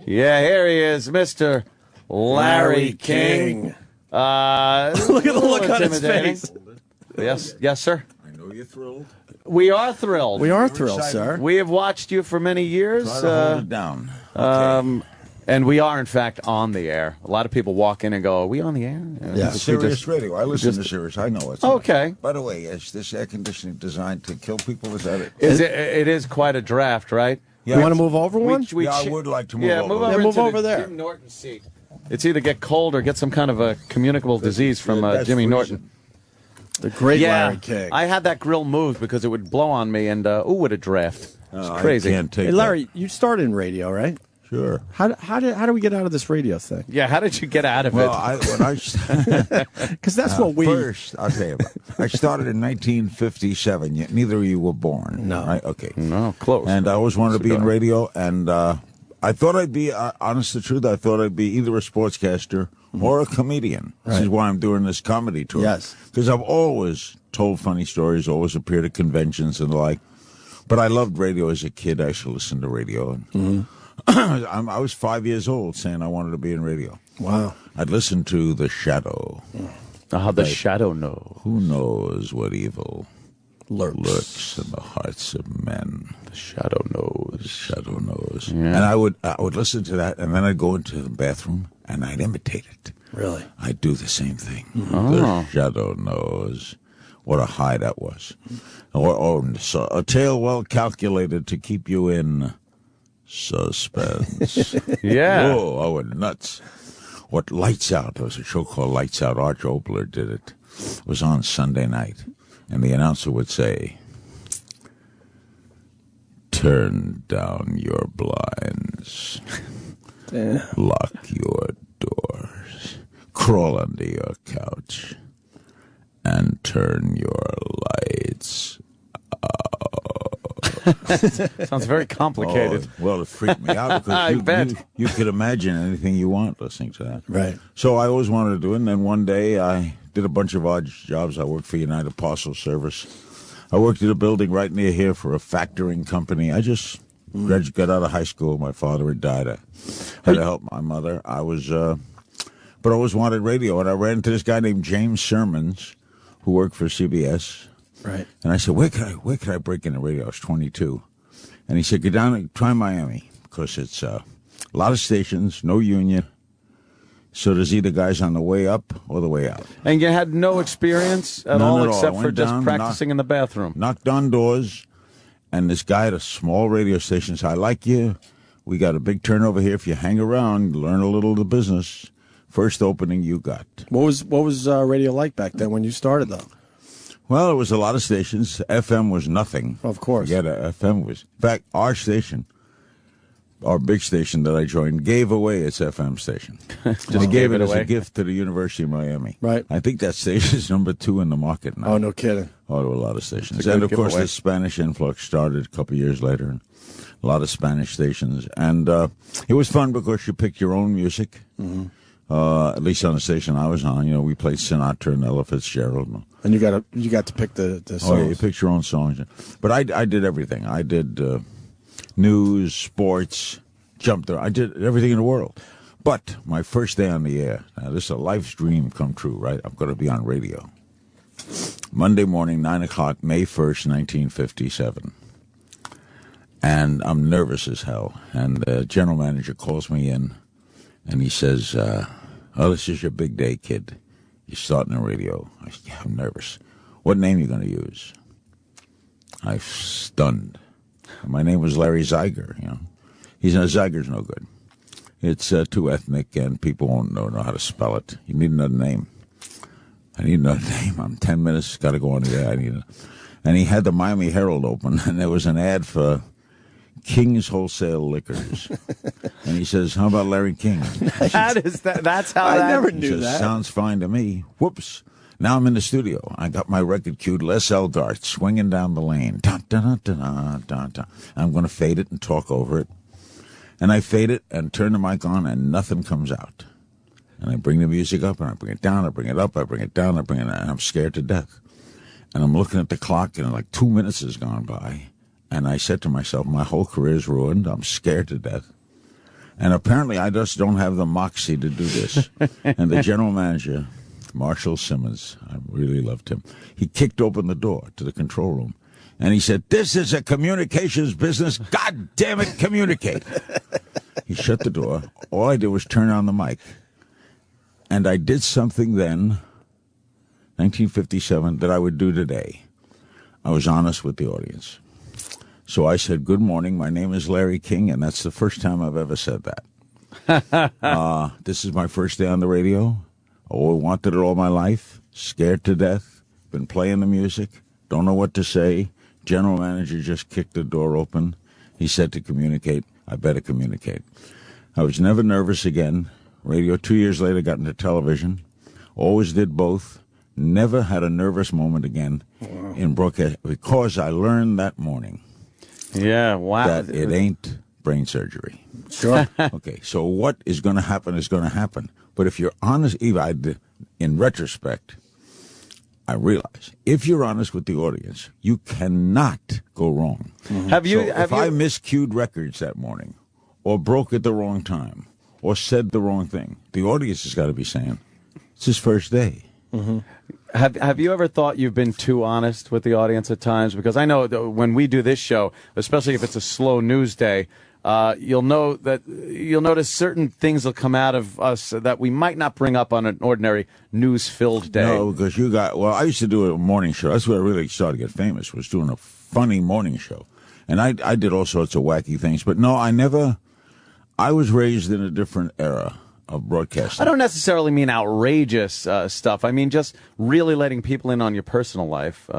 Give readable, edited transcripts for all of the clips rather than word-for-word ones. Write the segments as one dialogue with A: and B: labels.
A: Yeah, here he is, Mr. Larry King.
B: Look at the look on his face.
A: Yes, sir.
C: I know you're thrilled.
A: We are thrilled.
B: We are thrilled, sir.
A: We have watched you for many years.
C: Try to hold it down. Okay.
A: And we are, in fact, on the air. A lot of people walk in and go, are we on the air?
C: Yeah, Sirius Radio. I listen to Sirius. I know it's
A: okay.
C: By the way, is this air conditioning designed to kill people? Is that it?
A: It is quite a draft, right?
B: Yeah. You want to move over one?
C: I would like to move over.
A: Move
B: over there.
A: Jim Norton's seat. It's either get cold or get some kind of a communicable disease from Jimmy Norton.
B: The great Larry King.
A: I had that grill moved because it would blow on me and, what a draft. It's crazy.
C: I can't take
B: hey, Larry, you started in radio, right?
C: Sure.
B: How do we get out of this radio thing?
A: Yeah, how did you get out of it?
B: Because that's what we...
C: First, I'll tell you about I started in 1957. Neither of you were born.
B: No.
C: Right? Okay.
A: No, close.
C: And I always wanted to be in radio, and I thought I'd be, honest to the truth, I thought I'd be either a sportscaster or a comedian. This is why I'm doing this comedy tour.
B: Yes.
C: Because I've always told funny stories, always appeared at conventions and the like. But I loved radio as a kid. I used to listen to radio. And I was 5 years old saying I wanted to be in radio.
B: Wow.
C: I'd listen to The Shadow.
A: How the Shadow knows.
C: Who knows what evil
B: lurks
C: in the hearts of men.
A: The Shadow knows.
C: The Shadow knows.
A: Yeah.
C: And I would listen to that, and then I'd go into the bathroom, and I'd imitate it.
B: Really?
C: I'd do the same thing.
A: Oh.
C: The Shadow knows. What a high that was. Or a tale well calculated to keep you in suspense.
A: Yeah.
C: Whoa, I went nuts. What Lights Out? There was a show called Lights Out. Arch Oboler did it. It was on Sunday night. And the announcer would say, turn down your blinds. Lock your doors. Crawl under your couch. And turn your lights
A: Sounds very complicated.
C: Oh, well, it freaked me out because you could imagine anything you want listening to that.
B: Right.
C: So I always wanted to do it, and then one day I did a bunch of odd jobs. I worked for United Parcel Service. I worked at a building right near here for a factoring company. I just got out of high school. My father had died. I had to help my mother. But I always wanted radio, and I ran into this guy named James Sermons, who worked for CBS.
B: Right.
C: And I said, where could I break into radio? I was 22. And he said, go down and try Miami, because it's a lot of stations, no union. So there's either guys on the way up or the way out.
A: And you had no experience at all except for just practicing in the bathroom.
C: Knocked on doors, and this guy at a small radio station said, I like you. We got a big turnover here. If you hang around, learn a little of the business. First opening you got.
B: What was radio like back then when you started, though?
C: Well, it was a lot of stations. FM was nothing.
B: Of course.
C: FM was. In fact, our station, our big station that I joined, gave away its FM station. They gave it as a gift to the University of Miami.
B: Right.
C: I think that station is number 2 in the market now.
B: Oh, no kidding.
C: Oh, there were a lot of stations. And, of course, the Spanish influx started a couple of years later. And a lot of Spanish stations. And it was fun because you picked your own music. Mm-hmm. At least on the station I was on, we played Sinatra and Ella Fitzgerald.
B: And you got to pick the songs.
C: Oh, yeah, you picked your own songs. But I did everything. I did news, sports, jumped there. I did everything in the world. But my first day on the air, now this is a life's dream come true, right? I'm going to be on radio. Monday morning, 9 o'clock, May 1st, 1957. And I'm nervous as hell. And the general manager calls me in. And he says, this is your big day, kid. You're starting the radio. I said, yeah, I'm nervous. What name are you going to use? I'm stunned. My name was Larry Zeiger, Zeiger's no good. It's too ethnic, and people won't know how to spell it. You need another name. I need another name. I'm 10 minutes, got to go on the air. And he had the Miami Herald open, and there was an ad for King's Wholesale Liquors. And he says, how about Larry King?
A: That's how
B: I never knew that.
C: Sounds fine to me. Whoops. Now I'm in the studio. I got my record cued, Les Elgart, swinging down the lane. Dun, dun, dun, dun, dun, dun. I'm going to fade it and talk over it. And I fade it and turn the mic on, and nothing comes out. And I bring the music up, and I bring it down, I bring it up, I bring it down, I bring it down, and I'm scared to death. And I'm looking at the clock, and like 2 minutes has gone by. And I said to myself, my whole career's ruined. I'm scared to death. And apparently I just don't have the moxie to do this. And the general manager, Marshall Simmons, I really loved him, he kicked open the door to the control room. And he said, "This is a communications business. God damn it, communicate." He shut the door. All I did was turn on the mic. And I did something then, 1957, that I would do today. I was honest with the audience. So I said, "Good morning, my name is Larry King," and that's the first time I've ever said that. This is my first day on the radio. Oh, I wanted it all my life. Scared to death. Been playing the music. Don't know what to say. General manager just kicked the door open. He said to communicate. I better communicate. I was never nervous again. Radio 2 years later got into television. Always did both. Never had a nervous moment again in broadcast because I learned that morning.
A: Yeah, wow.
C: That it ain't brain surgery.
B: Sure.
C: Okay, so what is going to happen is going to happen. But if you're honest, in retrospect, I realize if you're honest with the audience, you cannot go wrong.
A: Mm-hmm.
C: If I miscued records that morning, or broke at the wrong time, or said the wrong thing, the audience has got to be saying, "It's his first day."
A: Mm-hmm. Have you ever thought you've been too honest with the audience at times? Because I know that when we do this show, especially if it's a slow news day, you'll notice certain things will come out of us that we might not bring up on an ordinary news-filled day.
C: No, because I used to do a morning show. That's where I really started to get famous, was doing a funny morning show. And I did all sorts of wacky things. But no, I was raised in a different era of broadcasting.
A: I don't necessarily mean outrageous stuff. I mean just really letting people in on your personal life,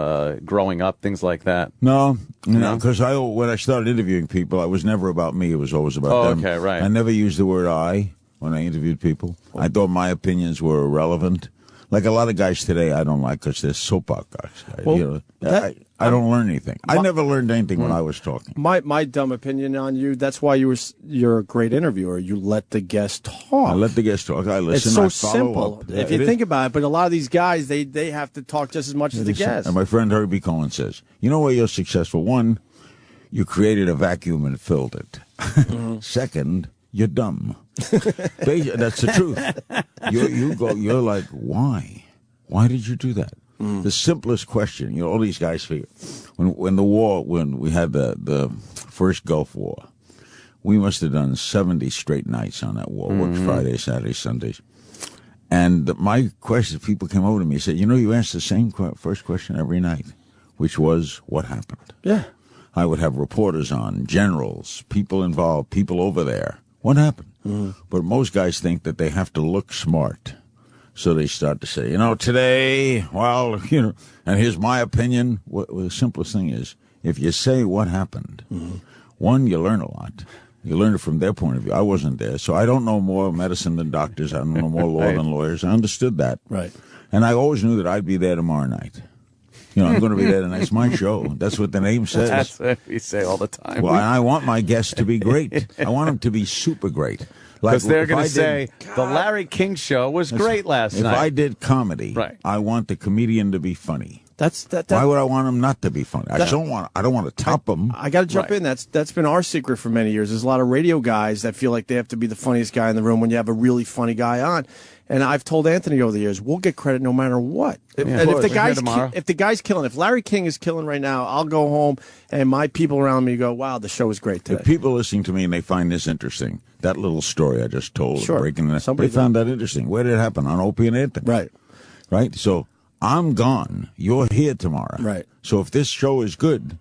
A: growing up, things like that.
C: No, because when I started interviewing people, it was never about me. It was always about them.
A: Okay, right.
C: I never used the word "I" when I interviewed people. I thought my opinions were irrelevant. Like a lot of guys today, I don't like because they're soap opera guys.
B: Well,
C: I don't learn anything. I never learned anything when I was talking.
B: My dumb opinion on you, that's why you're a great interviewer. You let the guest talk.
C: I let the guest talk. I listen.
B: It's so
C: I follow
B: simple.
C: up.
B: If you think about it, but a lot of these guys, they have to talk just as much as the guest.
C: And my friend Herbie Cohen says, "You know why you're successful? One, you created a vacuum and filled it. Mm-hmm. Second, you're dumb." That's the truth. You're like, why? Why did you do that? The simplest question. All these guys figure. When we had the first Gulf War, we must have done 70 straight nights on that war. Worked Fridays, Saturdays, Sundays. And my question, people came over to me and said, "You asked the same first question every night, which was, what happened?"
B: Yeah.
C: I would have reporters on, generals, people involved, people over there. What happened? But most guys think that they have to look smart. So they start to say, today, and here's my opinion. The simplest thing is, if you say what happened, one, you learn a lot. You learn it from their point of view. I wasn't there, so I don't know more medicine than doctors. I don't know more law than lawyers. I understood that.
B: Right.
C: And I always knew that I'd be there tomorrow night. I'm going to be there tonight. It's my show. That's what the name says.
A: That's what we say all the time.
C: Well, I want my guests to be great. I want them to be super great.
A: Because they're going to say, the Larry King show was great last night.
C: If I did comedy,
A: right,
C: I want the comedian to be funny.
B: Why
C: would I want him not to be funny? I don't want to top him.
B: I got to jump in. That's been our secret for many years. There's a lot of radio guys that feel like they have to be the funniest guy in the room when you have a really funny guy on. And I've told Anthony over the years, we'll get credit no matter what. And if the guy's killing, if Larry King is killing right now, I'll go home and my people around me go, "Wow, the show was great today."
C: If people listening to me and they find this interesting, that little story I just told, breaking the, they found that interesting. Where did it happen? On Opie and Anthony. Right. So I'm gone. You're here tomorrow.
B: Right.
C: So if this show is good,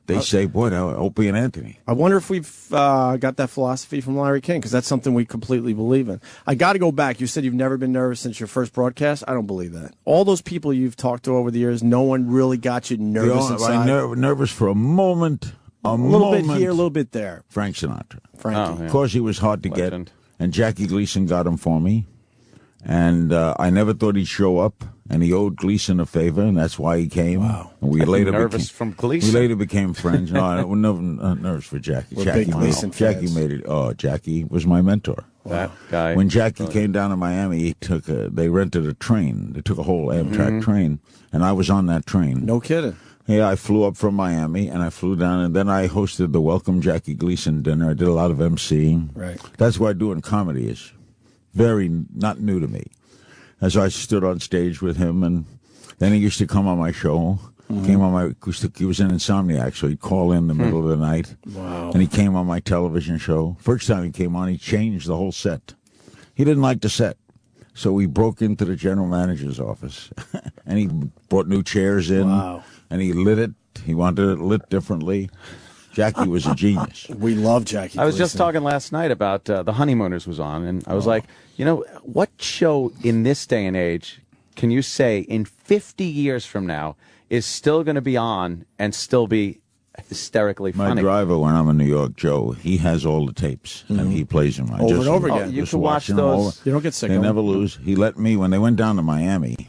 C: they say, "Boy, Opie and Anthony."
B: I wonder if we've got that philosophy from Larry King, because that's something we completely believe in. I got to go back. You said you've never been nervous since your first broadcast. I don't believe that. All those people you've talked to over the years, no one really got you nervous inside.
C: Nervous for a moment. A
B: little bit here, a little bit there.
C: Frank Sinatra.
B: Frankie.
C: Of course, he was hard to get, and Jackie Gleason got him for me. And I never thought he'd show up, and he owed Gleason a favor, and that's why he came.
B: Wow.
C: And we later
A: nervous from Gleason.
C: We later became friends. No, I was never nervous for Jackie.
B: We're big Gleason fans.
C: Jackie made it. Oh, Jackie was my mentor.
A: That guy.
C: When Jackie came down to Miami, they rented a train. They took a whole Amtrak train, and I was on that train.
B: No kidding.
C: Yeah, I flew up from Miami, and I flew down, and then I hosted the Welcome Jackie Gleason dinner. I did a lot of emceeing.
B: Right.
C: That's why doing comedy is very not new to me. As I stood on stage with him, and then he used to come on my show. Came on my. He was an insomniac, so he'd call in the middle of the night.
B: Wow.
C: And he came on my television show. First time he came on, he changed the whole set. He didn't like the set, so we broke into the general manager's office, and he brought new chairs in.
B: Wow.
C: And he lit it. He wanted it lit differently. Jackie was a genius.
B: We love Jackie.
A: I was just
B: Gleason.
A: talking last night about The Honeymooners was on, and I was like, you know, what show in this day and age can you say in 50 years from now is still going to be on and still be hysterically
C: My
A: funny?
C: driver, when I'm in New York, Joe, he has all the tapes, and he plays them. I
B: Over
C: just,
B: and over again.
A: Oh, you
C: just
A: can watch
C: watching them
A: those.
C: over.
B: You don't get sick
C: They
B: of
C: never
B: them.
C: lose. He let me, when they went down to Miami,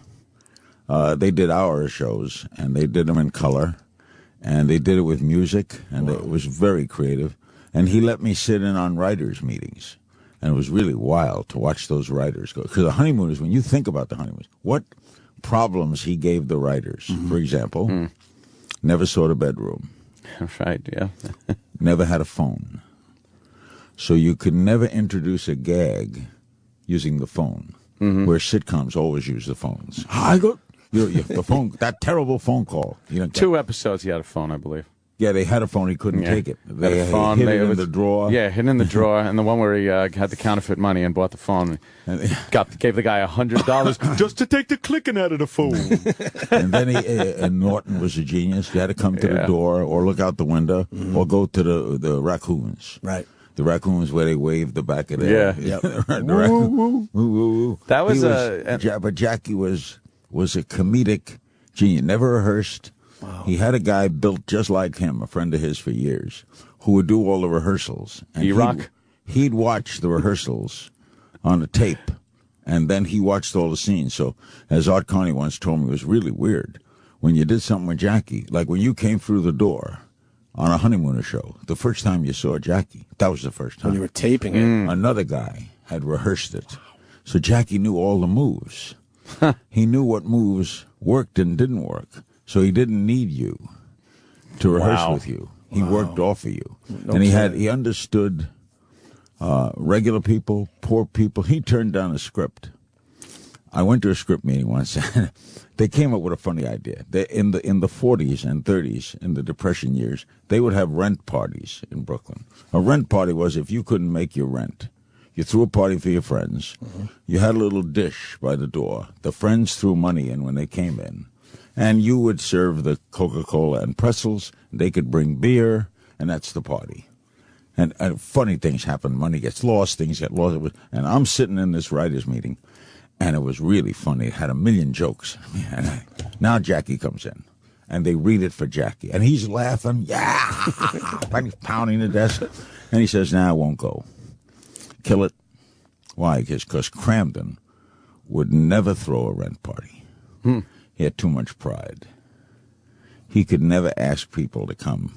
C: they did hour shows, and they did them in color, and they did it with music, and it was very creative. And he let me sit in on writers' meetings, and it was really wild to watch those writers go. Because the Honeymooners, when you think about the Honeymooners, what problems he gave the writers, for example, never saw the bedroom,
A: Right, yeah.
C: never had a phone. So you could never introduce a gag using the phone, where sitcoms always use the phones. Hi, go. The phone, that terrible phone call. You know,
A: 2 episodes he had a phone, I believe.
C: yeah, they had a phone. He couldn't
A: Yeah.
C: take it. They
A: Had a phone,
C: hid
A: they-
C: it in
A: was-
C: the drawer.
A: Yeah, hidden in the drawer, and the one where he had the counterfeit money and bought the phone. Gave the guy $100 just to take the clicking out of the phone.
C: And then and Norton was a genius. You had to come to the
A: Yeah.
C: door or look out the window or go to the raccoons.
B: Right.
C: The raccoons where they wave the back of their.
A: Yeah.
B: Yep.
C: The raccoon. Woo, woo, woo.
A: That was
C: but Jackie was a comedic genius. Never rehearsed.
B: Wow.
C: He had a guy built just like him, a friend of his for years, who would do all the rehearsals. And
A: E-Rock?
C: He'd watch the rehearsals on a tape, and then he watched all the scenes. So, as Art Carney once told me, it was really weird. When you did something with Jackie, like when you came through the door on a Honeymooner show, the first time you saw Jackie, that was the first time.
B: When you were taping it.
C: Another guy had rehearsed it. So Jackie knew all the moves. He knew what moves worked and didn't work. So he didn't need you to rehearse
A: Wow.
C: with you. He worked off of you.
B: No
C: And
B: kidding.
C: he understood regular people, poor people. He turned down a script. I went to a script meeting once. They came up with a funny idea. In the 40s and 30s, in the Depression years, they would have rent parties in Brooklyn. A rent party was if you couldn't make your rent. You threw a party for your friends. You had a little dish by the door. The friends threw money in when they came in. And you would serve the Coca-Cola and pretzels. They could bring beer, and that's the party. And funny things happen. Money gets lost. Things get lost. And I'm sitting in this writers' meeting, and it was really funny. It had a million jokes. And now Jackie comes in, and they read it for Jackie. And he's laughing. Yeah! And he's pounding the desk. And he says, "Nah, I won't go. Kill it." Why? Because Cramden would never throw a rent party. He had too much pride. He could never ask people to come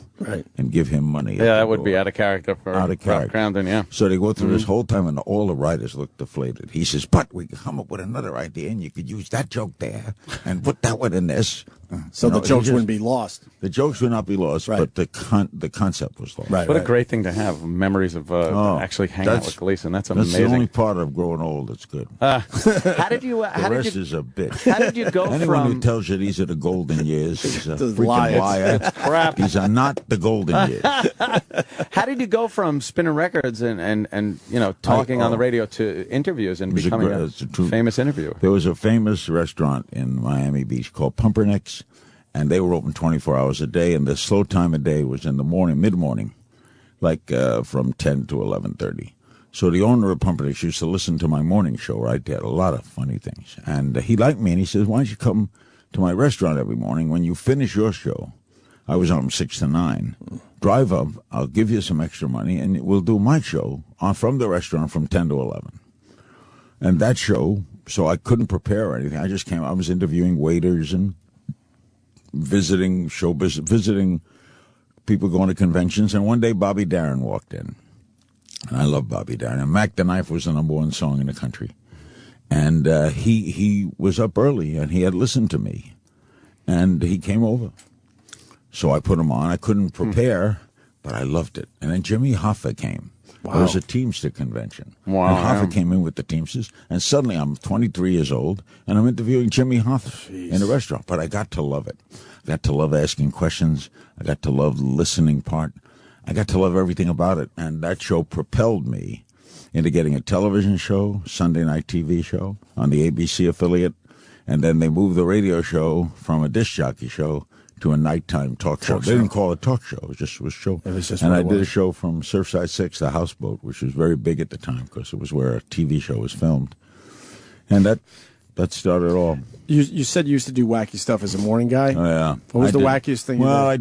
C: and give him money.
A: Yeah, that would be out of character for
C: Out of character.
A: Rob Cramden, yeah.
C: So they go through this whole time, and all the writers look deflated. He says, "But we could come up with another idea, and you could use that joke there and put that one in this."
B: So
C: You know,
B: the jokes
C: he just-
B: wouldn't be lost.
C: The jokes would not be lost,
B: Right.
C: but the concept was lost.
B: Right.
A: What a great thing to have, memories of actually hanging out with Gleason. That's
C: That's
A: amazing.
C: the only part of growing old that's good.
A: How did you?
C: The
A: How did
C: rest
A: you?
C: is a bitch.
A: How did you go
C: Anyone who
A: from?
C: tells you these are the golden years is a
B: The
C: freaking
B: liar.
C: liar.
A: crap.
C: These are not the golden years.
A: How did you go from spinning records and talking on the radio to interviews and
C: was a
A: becoming
C: great-
A: a
C: it's a true-
A: famous interviewer?
C: There was a famous restaurant in Miami Beach called Pumpernicks, and they were open 24 hours a day, and the slow time of day was in the morning, mid-morning, like from 10 to 11:30. So the owner of Pumpernicks used to listen to my morning show, right? They had a lot of funny things. And he liked me, and he says, "Why don't you come to my restaurant every morning? When you finish your show," I was on from 6 to 9, "drive up, I'll give you some extra money, and we'll do my show from the restaurant from 10 to 11. And that show, so I couldn't prepare or anything. I just came, I was interviewing waiters and visiting visiting people going to conventions. And one day Bobby Darin walked in. And I love Bobby Darin. And Mac the Knife was the #1 song in the country. And he was up early, and he had listened to me. And he came over. So I put them on. I couldn't prepare, but I loved it. And then Jimmy Hoffa came.
B: Wow.
C: There was a Teamster convention.
A: Wow.
C: And Hoffa came in with the Teamsters, and suddenly I'm 23 years old, and I'm interviewing Jimmy Hoffa in a restaurant. But I got to love it. I got to love asking questions. I got to love the listening part. I got to love everything about it. And that show propelled me into getting a television show, Sunday night TV show on the ABC affiliate. And then they moved the radio show from a disc jockey show to a nighttime talk show. They didn't call it talk show. It was just show.
B: It was just
C: and I did a show from Surfside 6, the houseboat, which was very big at the time because it was where a TV show was filmed. And that started it all.
B: You said you used to do wacky stuff as a morning guy.
C: Oh, yeah.
B: What was the wackiest thing?
C: Well, I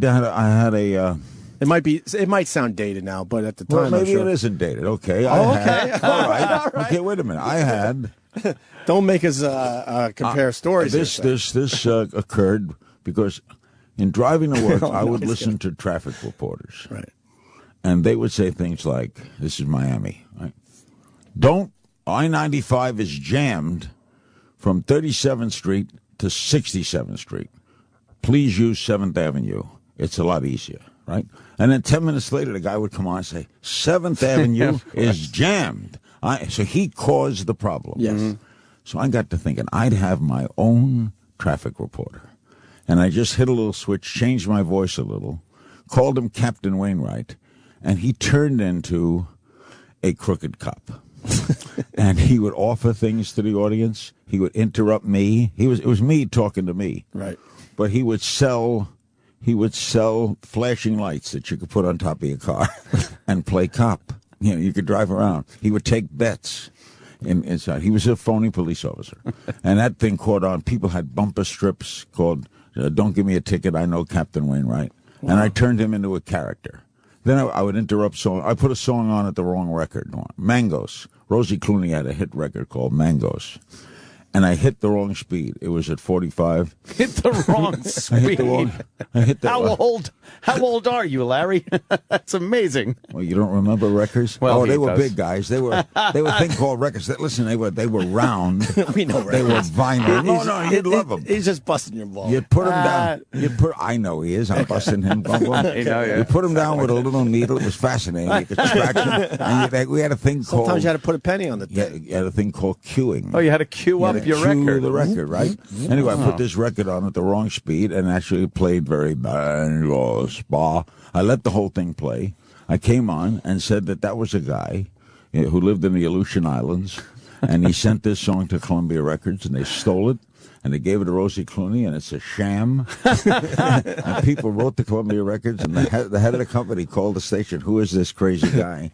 C: had a.
B: It might sound dated now, but at the time,
C: well, maybe
B: I'm sure.
C: it isn't dated. Okay.
B: Oh, okay.
C: All right. Okay, wait a minute. I had.
B: Don't make us compare stories.
C: This occurred because in driving to work, I would listen to traffic reporters.
B: Right.
C: And they would say things like, this is Miami, right? I-95 is jammed from 37th Street to 67th Street. Please use 7th Avenue. It's a lot easier, right? And then 10 minutes later, the guy would come on and say, 7th Avenue is jammed. So he caused the problem.
B: Yes. Mm-hmm.
C: So I got to thinking, I'd have my own traffic reporter. And I just hit a little switch, changed my voice a little, called him Captain Wainwright, and he turned into a crooked cop. And he would offer things to the audience. He would interrupt me. It was me talking to me.
B: Right.
C: But he would sell flashing lights that you could put on top of your car and play cop. You could drive around. He would take bets inside. He was a phony police officer. And that thing caught on. People had bumper strips called Don't Give Me a Ticket, I Know Captain Wainwright. Wow. And I turned him into a character. Then I would interrupt song. I put a song on at the wrong record. Mangos. Rosie Clooney had a hit record called Mangos. And I hit the wrong speed. It was at 45.
A: Hit the wrong speed.
C: I hit the
A: How old are you, Larry? That's amazing.
C: Well, you don't remember records?
A: Well,
C: they were big guys. They were a thing called records. Listen, they were round.
B: We know records.
C: They were vinyl. No, you'd love them.
B: He's just busting your balls.
C: You put him down. I know he is. I'm busting him. You put him down with a little needle. It was fascinating. You could scratch him. And we had a thing called.
B: Sometimes you had to put a penny on the thing.
C: You had a thing called queuing.
A: Oh, you had to queue up your record.
C: The record, right? Anyway, I put this record on at the wrong speed and actually played very spa. I let the whole thing play. I came on and said that was a guy who lived in the Aleutian Islands, and he sent this song to Columbia Records, and they stole it, and they gave it to Rosie Clooney, and it's a sham. And people wrote to Columbia Records, and the head of the company called the station, who is this crazy guy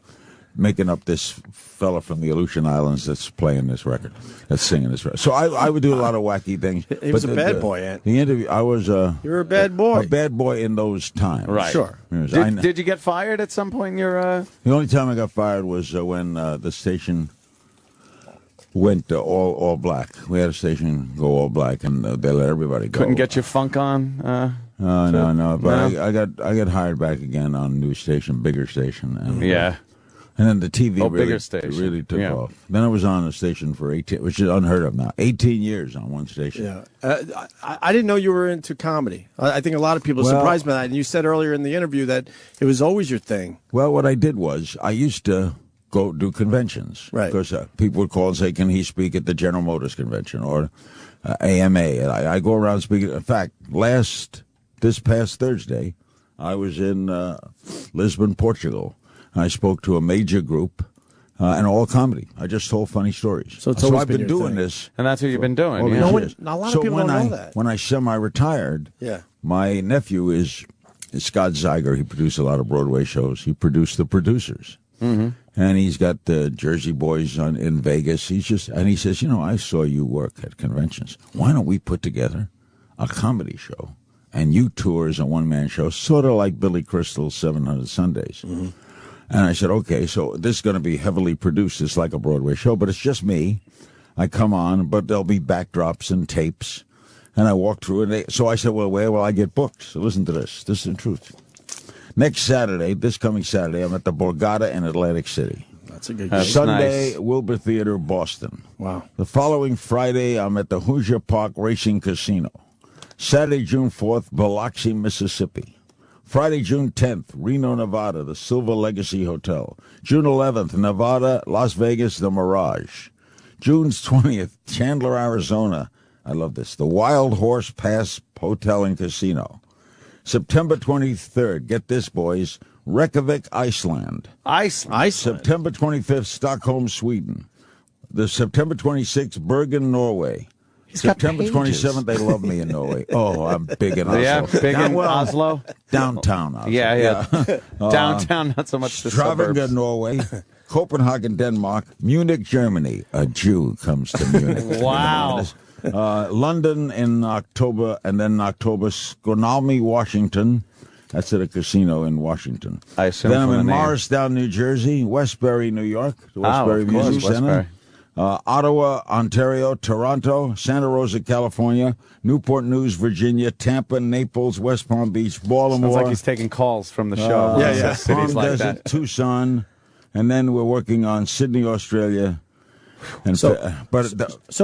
C: making up this fella from the Aleutian Islands that's playing this record, that's singing this record. So I would do a lot of wacky things.
B: He was a bad boy, Ant.
C: The interview, I was
B: you were a bad boy.
C: A bad boy in those times.
A: Right.
B: Sure.
A: Did you get fired at some point in your...
C: The only time I got fired was when the station went all black. We had a station go all black, and they let everybody go.
A: Couldn't get your funk on?
C: No. But I got hired back again on a new station, bigger station. And,
A: yeah.
C: And then the TV
A: really
C: took off. Then I was on a station for 18, which is unheard of now. 18 years on one station.
B: Yeah, I didn't know you were into comedy. I think a lot of people are surprised by that. And you said earlier in the interview that it was always your thing.
C: Well, what I did was I used to go do conventions.
B: Right.
C: Because people would call and say, can he speak at the General Motors convention or AMA? And I go around speaking. In fact, this past Thursday, I was in Lisbon, Portugal. I spoke to a major group, and all comedy. I just told funny stories.
B: So I've
C: been doing this.
A: And that's what you've been doing.
B: Yeah. A lot of people don't know that.
C: When I semi-retired, my nephew is Scott Zeiger. He produced a lot of Broadway shows. He produced The Producers. Mm-hmm. And he's got the Jersey Boys in Vegas. And he says, I saw you work at conventions. Why don't we put together a comedy show? And you tour as a one-man show, sort of like Billy Crystal's 700 Sundays. Mm-hmm. And I said, okay, so this is going to be heavily produced. It's like a Broadway show, but it's just me. I come on, but there'll be backdrops and tapes. And I walk through it. So I said, well, where will I get booked? So listen to this. This is the truth. This coming Saturday, I'm at the Borgata in Atlantic City.
B: That's a good game.
C: Sunday,
A: nice.
C: Wilbur Theater, Boston.
B: Wow.
C: The following Friday, I'm at the Hoosier Park Racing Casino. Saturday, June 4th, Biloxi, Mississippi. Friday, June 10th, Reno, Nevada, the Silver Legacy Hotel. June 11th, Nevada, Las Vegas, the Mirage. June 20th, Chandler, Arizona. I love this. The Wild Horse Pass Hotel and Casino. September 23rd, get this, boys, Reykjavik, Iceland.
B: Iceland.
C: September 25th, Stockholm, Sweden. The September 26th, Bergen, Norway. September 27th, they love me in Norway. Oh, I'm big in Oslo.
A: Yeah, big in Oslo.
C: Downtown Oslo.
A: Yeah. Downtown, not so much the
C: Stavanger,
A: suburbs.
C: Norway. Copenhagen, Denmark. Munich, Germany. A Jew comes to Munich.
A: Wow.
C: London in October, and then in October, Snoqualmie, Washington. That's at a casino in Washington.
A: I assume
C: then I'm
A: from
C: in
A: the name.
C: Morristown, New Jersey. Westbury, New York. The Westbury
A: of course,
C: Music Center.
A: Westbury.
C: Ottawa, Ontario, Toronto, Santa Rosa, California, Newport News, Virginia, Tampa, Naples, West Palm Beach, Baltimore.
A: Sounds like he's taking calls from the show. Cities
C: Palm
A: like
C: Desert,
A: that.
C: Tucson, and then we're working on Sydney, Australia. And
B: So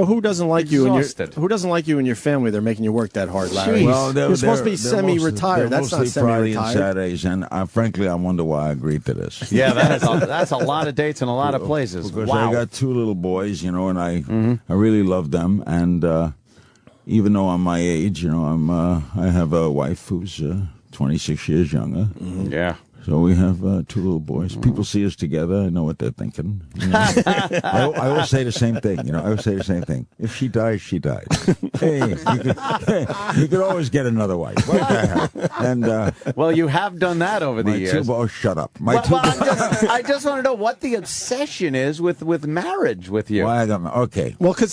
B: who doesn't like you?
A: Exhausted.
B: Who doesn't like you and your family? They're making you work that hard, Larry.
A: Jeez.
C: well,
B: You're supposed to be
C: they're
B: semi-retired.
C: They're
B: That's not
C: mostly Friday and
B: semi-retired.
C: Saturdays, and frankly, I wonder why I agreed to this.
A: Yeah, that's a lot of dates in a lot of places.
C: Because
A: Wow.
C: I got two little boys, and I really love them. And even though I'm my age, I have a wife who's 26 years younger.
A: Yeah.
C: So we have two little boys. People see us together. I know what they're thinking. I always say the same thing. I always say the same thing. If she dies, she dies. Hey, you could always get another wife. What the hell? And
A: Well, you have done that over the
C: my
A: years.
C: two shut up.
A: I just want to know what the obsession is with marriage with you.
C: Why I got okay.
B: Well, because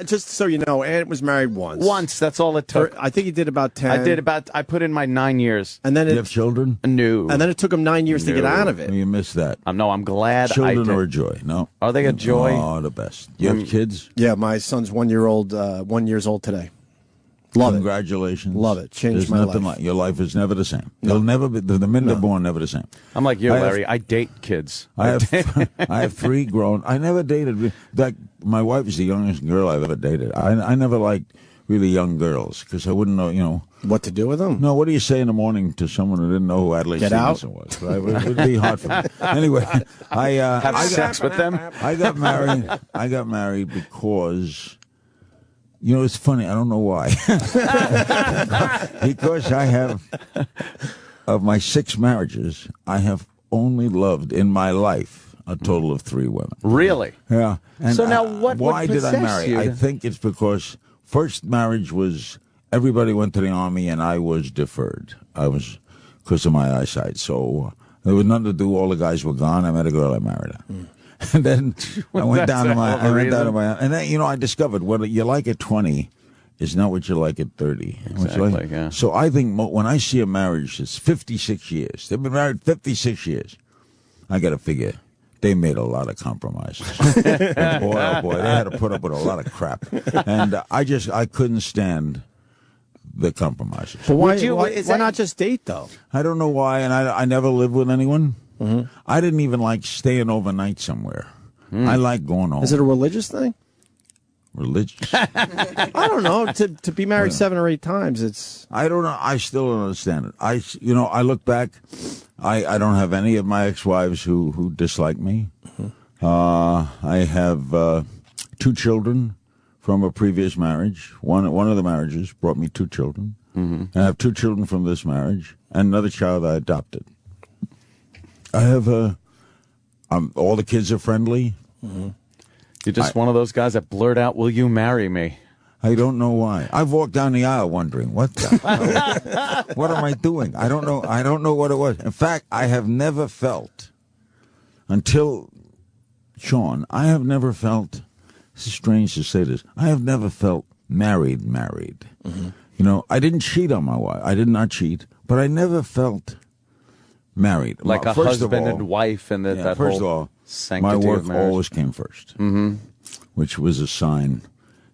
B: just so you know, Aunt was married once.
A: Once, that's all it took.
B: I think he did about 10.
A: I put in my 9 years.
B: And then
C: Do you have children?
A: No.
B: And then it took him 9 years to get out of it.
C: You missed that.
A: No, I'm glad
C: Children
A: I
C: are a
A: did.
C: joy. No.
A: Are they a joy?
C: Oh, the best. You have kids?
B: Yeah, my son's 1 year old. 1 year old today. Love it.
C: Congratulations.
B: Love it. Changed
C: There's
B: my
C: nothing
B: life.
C: Like your life is never the same. They'll never be. The minute they're born, never the same.
A: I'm like you,
C: I have-
A: Larry. I date kids.
C: I have three grown. I never dated. Like my wife is the youngest girl I've ever dated. I never liked really young girls because I wouldn't know.
B: What to do with them?
C: No, what do you say in the morning to someone who didn't know who Adlai
B: Get out?
C: Stevenson was? Right? It would be hard for me. Anyway,
A: Have
C: I
A: sex with them.
C: I got married. I got married because, it's funny. I don't know why. Because I have, of my 6 marriages, I have only loved in my life a total of 3 women.
A: Really?
C: Yeah. And
A: So now what would
C: why did I
A: possess
C: marry?
A: you
C: I
A: to-
C: think it's because first marriage was everybody went to the army and I was deferred. I was because of my eyesight. So there was nothing to do. All the guys were gone. I met a girl. I married her. And then I went down to my, and then, I discovered what you like at 20 is not what you like at 30.
A: Exactly, yeah.
C: So I think when I see a marriage that's 56 years, they've been married 56 years, I got to figure they made a lot of compromises. And boy, oh boy, they had to put up with a lot of crap. And I couldn't stand the compromises.
B: But why,
A: Would you-
B: why,
A: is
B: why
A: that-
B: not just date, though?
C: I don't know why, and I never lived with anyone. I didn't even like staying overnight somewhere. I like going home.
B: Is it a religious thing?
C: Religious?
B: I don't know. To be married 7 or 8 times, it's...
C: I don't know. I still don't understand it. I look back. I don't have any of my ex-wives who dislike me. I have 2 children from a previous marriage. One of the marriages brought me 2 children. And I have 2 children from this marriage and another child I adopted. I have all the kids are friendly.
A: You're just one of those guys that blurt out, "Will you marry me?"
C: I don't know why. I've walked down the aisle wondering what am I doing? I don't know. I don't know what it was. In fact, I have never felt until Sean. I have never felt. This is strange to say this. I have never felt married. I didn't cheat on my wife. I did not cheat, but I never felt married.
A: Like a
C: First of
A: husband
C: all,
A: and wife, and that
C: first
A: whole
C: of all,
A: sanctity
C: my work
A: of marriage.
C: always came first, which was a sign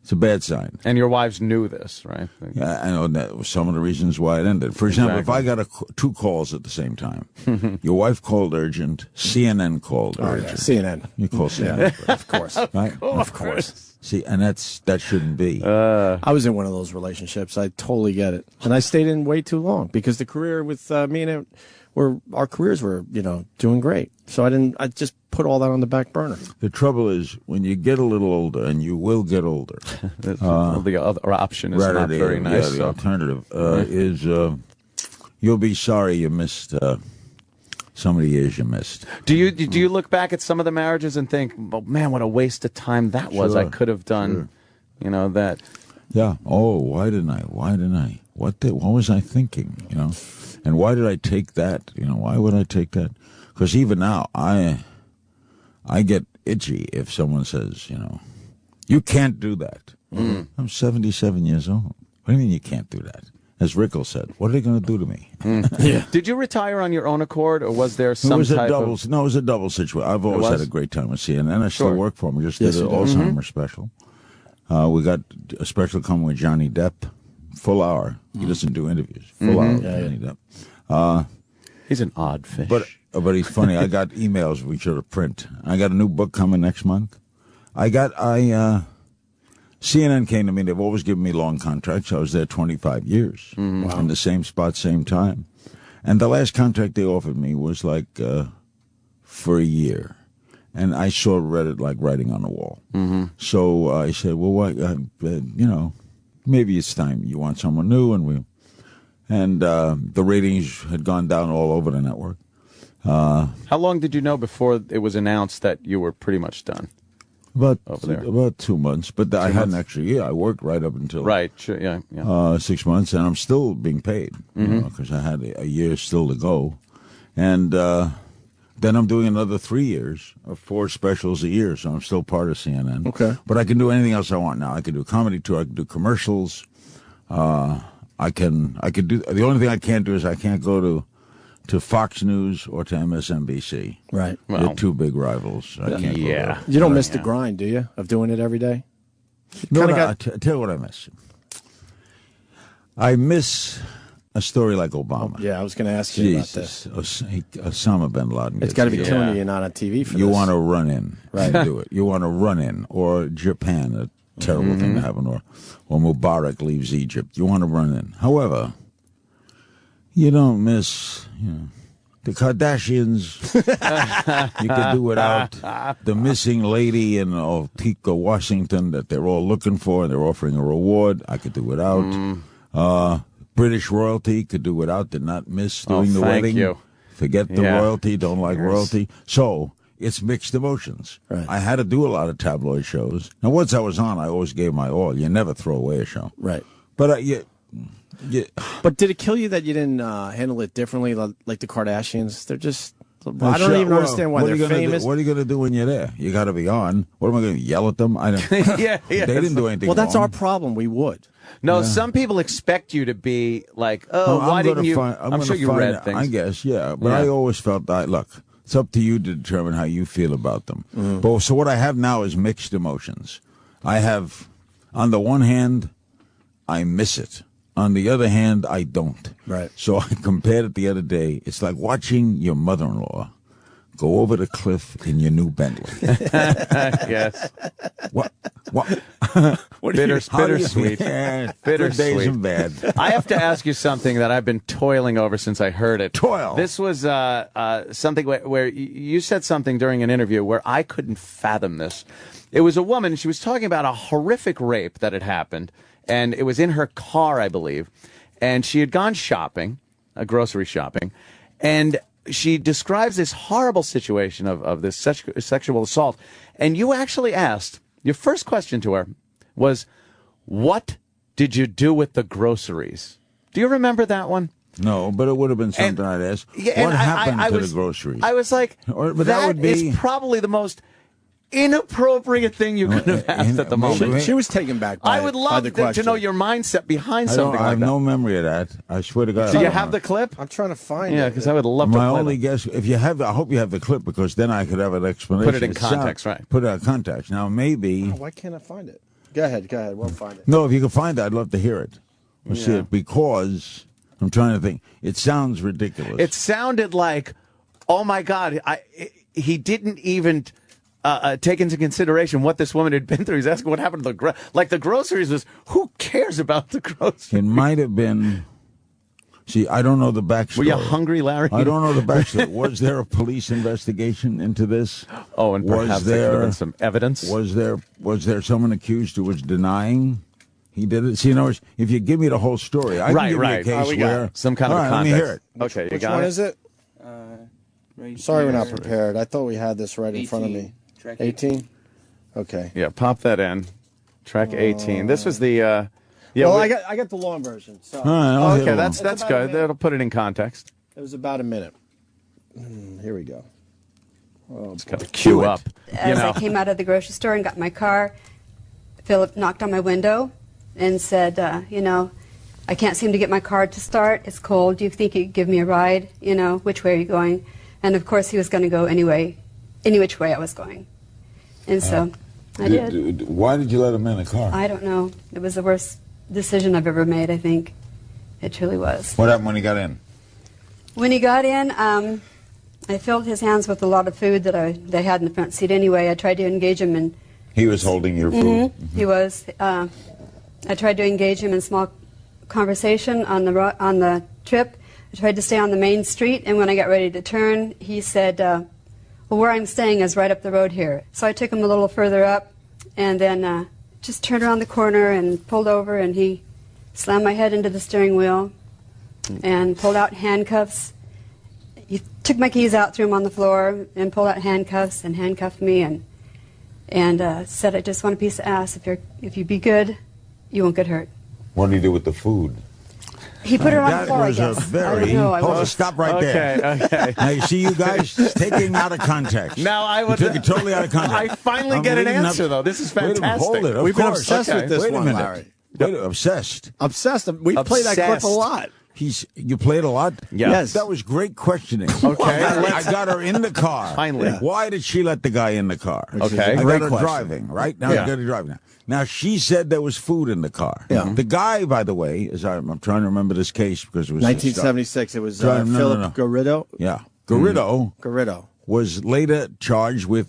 C: It's a bad sign.
A: And your wives knew this, right?
C: Yeah, I know that was some of the reasons why it ended. For example, if I got two calls at the same time, your wife called urgent, CNN called urgent.
B: Yeah, CNN.
C: You call CNN,
B: Yeah, of course.
C: right?
B: Of course.
C: See, and that shouldn't be.
B: I was in one of those relationships. I totally get it, and I stayed in way too long because the career with me and it, our careers were, doing great. So I just put all that on the back burner.
C: The trouble is, when you get a little older, and you will get older,
A: the other option is not very nice.
C: Yeah, the alternative is you'll be sorry you missed some of the years you missed.
A: Do you look back at some of the marriages and think, oh, man, what a waste of time that was? I could have done, that.
C: Yeah. Oh, why didn't I? What was I thinking? And why did I take that? Why would I take that? Because even now, I get itchy if someone says, you can't do that. Mm-hmm. I'm 77 years old. What do you mean you can't do that? As Rickles said, what are they going to do to me?
A: Yeah. Did you retire on your own accord, or was there some type of...
C: No, it was a double situation. I've always had a great time with CNN. I still work for them. We just did an Alzheimer's special. We got a special coming with Johnny Depp. Full hour. He doesn't do interviews. Full hour with Johnny Depp.
A: He's an odd fish.
C: But he's funny. I got emails we should have print. I got a new book coming next month. CNN came to me. They've always given me long contracts. I was there 25 years in the same spot, same time. And the last contract they offered me was like for a year. And I read it like writing on the wall. Mm-hmm. So I said, well, what, maybe it's time you want someone new. And the ratings had gone down all over the network.
A: How long did you know before it was announced that you were pretty much done?
C: About 2 months, but I hadn't actually. Yeah, I worked right up until 6 months, and I'm still being paid because I had a year still to go, and then I'm doing another 3 years of 4 specials a year, so I'm still part of CNN.
B: Okay,
C: but I can do anything else I want now. I can do a comedy tour. I can do commercials. I can do. The only thing I can't do is I can't go to Fox News or to MSNBC.
B: Right.
C: Well, they're two big rivals. I can't go there.
B: You don't miss the grind, do you, of doing it every day?
C: No, I tell you what I miss. I miss a story like Obama.
B: Oh, yeah, I was going to ask you about this.
C: Osama bin Laden.
B: It's got to be killing you not on TV for this.
C: You want to run in and do it. You want to run in. Or Japan, a terrible thing to happen. Or Mubarak leaves Egypt. You want to run in. However, you don't miss, the Kardashians. You could do without the missing lady in Topeka, Washington that they're all looking for and they're offering a reward. I could do without. British royalty could do without. Did not miss doing the wedding. You. Forget the royalty. Don't like royalty. So it's mixed emotions.
B: Right.
C: I had to do a lot of tabloid shows. Now, once I was on, I always gave my all. You never throw away a show.
B: Right.
C: But
B: But did it kill you that you didn't handle it differently, like the Kardashians? They're just... I don't even understand why they're famous.
C: What are you going to do when you're there? You got to be on. What am I going to yell at them? I don't.
A: They
C: didn't do anything.
B: Well, that's
C: wrong.
B: our problem. We would.
A: No, some people expect you to be like, why didn't you? I'm sure you read things.
C: I guess, yeah. But I always felt that, look, it's up to you to determine how you feel about them. But so what I have now is mixed emotions. I have, on the one hand, I miss it. On the other hand, I don't.
B: Right.
C: So I compared it the other day. It's like watching your mother-in-law go over the cliff in your new Bentley.
A: Yes.
C: What?
A: Bittersweet.
C: Yeah,
A: Bittersweet.
C: good days and bad.
A: I have to ask you something that I've been toiling over since I heard it.
C: Toil.
A: This was something where you said something during an interview where I couldn't fathom this. It was a woman. She was talking about a horrific rape that had happened. And it was in her car, I believe. And she had gone shopping, grocery shopping. And she describes this horrible situation of this sexual assault. And you actually asked, your first question to her was, what did you do with the groceries? Do you remember that one?
C: No, but it would have been something I'd ask.
A: Yeah,
C: what happened to the groceries?
A: I was like, that is probably the most inappropriate thing you could have asked at the moment.
B: She was taken back by
A: I would love to know your mindset behind something like that.
C: I have no memory of that. I swear to God.
A: Do you have the clip?
B: I'm trying to find it.
A: Yeah, because I would love to play
C: My only guess, if you have, I hope you have the clip because then I could have an explanation.
A: Put it in context, right?
C: Put it in context. Now, maybe.
B: Why can't I find it? Go ahead. We'll find it.
C: No, if you can find it, I'd love to hear it. We'll see it, because I'm trying to think. It sounds ridiculous.
A: It sounded like, oh my God, he didn't even take into consideration what this woman had been through. He's asking what happened to the groceries was, who cares about the groceries?
C: It might have been. See, I don't know the backstory.
A: Were you hungry, Larry?
C: I don't know the backstory. Was there a police investigation into this?
A: Oh, and perhaps there could have been some evidence.
C: Was there someone accused who was denying he did it? See, in other words, if you give me the whole story, I can give you a case where
A: some kind of context.
C: Let me hear it.
A: Okay,
B: Which one is it?
D: Right.
B: Sorry, we're not prepared. I thought we had this right in front of me. 18. Okay.
A: Yeah, pop that in. Track 18. This was the. Yeah,
B: well, I got the long version. So.
A: Okay, that's good. That'll put it in context.
B: It was about a minute. Here we go.
A: It's got to queue up.
E: As I came out of the grocery store and got in my car, Philip knocked on my window and said, I can't seem to get my car to start. It's cold. Do you think you could give me a ride? Which way are you going? And of course, he was going to go any which way I was going. And so I did.
C: Why did you let him in the car?
E: I don't know. It was the worst decision I've ever made, I think. It truly was.
C: What happened when he got in?
E: When he got in, I filled his hands with a lot of food that they had in the front seat anyway. I tried to engage him in...
C: He was holding your food?
E: Mm-hmm. He was. I tried to engage him in small conversation on the trip. I tried to stay on the main street, and when I got ready to turn, he said, well, where I'm staying is right up the road here. So I took him a little further up, and then just turned around the corner and pulled over, and he slammed my head into the steering wheel and pulled out handcuffs. He took my keys out, threw them on the floor, and pulled out handcuffs and handcuffed me and said, I just want a piece of ass. If you be good, you won't get hurt.
C: What did he do with the food?
E: He put it on the floor, I guess.
C: Hold on, stop right there.
A: Okay.
C: Now, you see you guys taking out of context.
A: Now I would
C: took it totally out of context.
A: I finally get an answer, though. This is fantastic.
C: Hold it.
B: We've been obsessed with this one, Larry.
C: Wait, obsessed.
B: Obsessed. We play that clip a lot.
C: You played a lot?
A: Yes.
C: That was great questioning.
A: Okay.
C: I got her in the car.
A: Finally.
C: Yeah. Why did she let the guy in the car?
A: Okay.
C: I
B: Great
C: got her
B: question.
C: driving, right? Now I got her driving. Now, she said there was food in the car.
B: Yeah.
C: The guy, by the way, I'm trying to remember this case because it was
B: 1976. It was Philip Garrido.
C: Yeah. Garrido.
B: Garrido
C: Was later charged with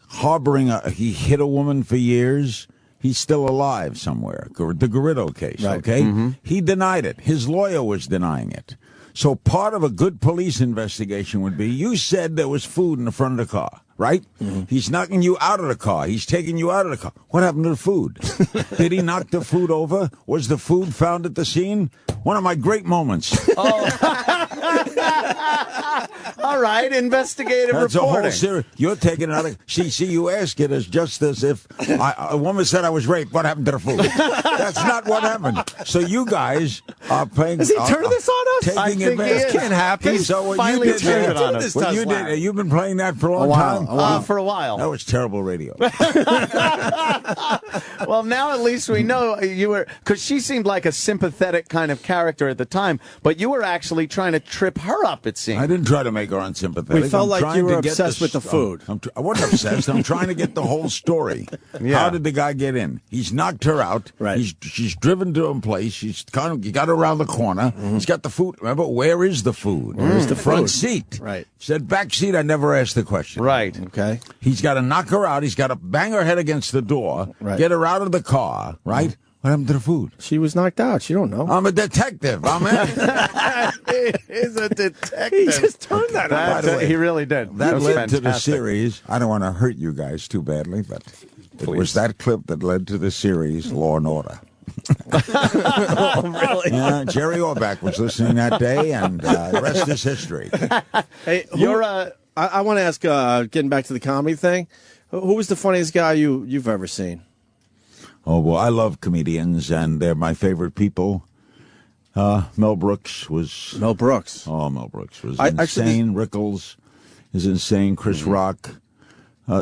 C: harboring he hit a woman for years. He's still alive somewhere. The Garrido case,
B: right.
C: Okay? Mm-hmm. He denied it. His lawyer was denying it. So part of a good police investigation would be, you said there was food in the front of the car, right? Mm-hmm. He's knocking you out of the car. He's taking you out of the car. What happened to the food? Did he knock the food over? Was the food found at the scene? One of my great moments.
A: All right, investigative
C: That's
A: reporting.
C: a whole series. You're taking it out of... See, you ask it as just as if a woman said I was raped. What happened to the food? That's not what happened. So you guys are playing...
B: Has he turned this on us?
C: Taking
A: I think
C: advantage.
A: he is.
B: Can't happen.
C: So what
A: finally
C: you did
A: turned
C: there,
A: it on us.
C: what you did, you've been playing that for a long time?
A: For a while.
C: That was terrible radio.
A: Well, now at least we know you were... Because she seemed like a sympathetic kind of character at the time, but you were actually trying to trip her up, it seemed.
C: I didn't try to make her unsympathetic.
B: We felt like
C: trying
B: you were
C: to get
B: obsessed with the food.
C: I wasn't obsessed. I'm trying to get the whole story.
A: Yeah.
C: How did the guy get in? He's knocked her out.
B: Right.
C: She's driven to a place. She's you got her around the corner. Mm-hmm. He's got the food. Remember, where is the food?
B: Where's the
C: front
B: food?
C: seat?
B: Right.
C: Said back seat. I never asked the question.
A: Right.
B: Okay.
C: He's got to knock her out. He's got to bang her head against the door.
B: Right.
C: Get her out of the car. Right. Mm-hmm. What happened to the food?
B: She was knocked out. You don't know.
C: I'm a detective. I'm in.
A: He's a detective.
B: He just turned that on.
C: By the way,
A: he really did.
C: That
A: was
C: led to the
A: fantastic.
C: series. I don't want to hurt you guys too badly, but it was that clip that led to the series Law and Order.
B: Oh, really?
C: Yeah, Jerry Orbach was listening that day, and the rest is history.
B: Hey, I want to ask, getting back to the comedy thing, who was the funniest guy you've ever seen?
C: Oh, well, I love comedians, and they're my favorite people. Mel Brooks was...
B: Mel Brooks.
C: Oh, Mel Brooks was
B: Actually,
C: insane. Rickles is insane. Chris Rock.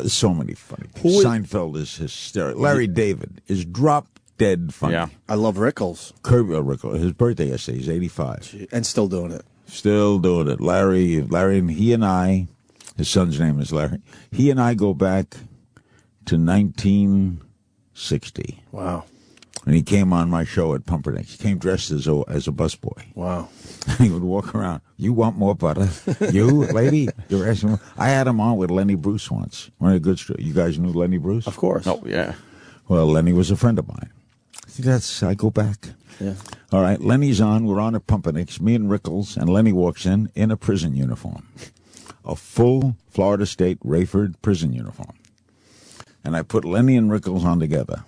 C: So many funny people. Seinfeld is hysterical. Larry David is drop-dead funny.
A: Yeah.
B: I love Rickles.
C: Kirby Rickles. His birthday yesterday. He's 85.
B: And still doing it.
C: Still doing it. Larry, and he and I, his son's name is Larry, he and I go back to 1970 60.
B: Wow.
C: And he came on my show at Pumpernickel. He came dressed as a busboy.
B: Wow.
C: He would walk around. You want more butter? You, lady? You're asking more? I had him on with Lenny Bruce once. One of the good stories. You guys knew Lenny Bruce?
B: Of course.
A: Oh, yeah.
C: Well, Lenny was a friend of mine. See, I go back.
B: Yeah.
C: All right, Lenny's on. We're on at Pumpernickel. Me and Rickles, and Lenny walks in a prison uniform. A full Florida State Rayford prison uniform. And I put Lenny and Rickles on together.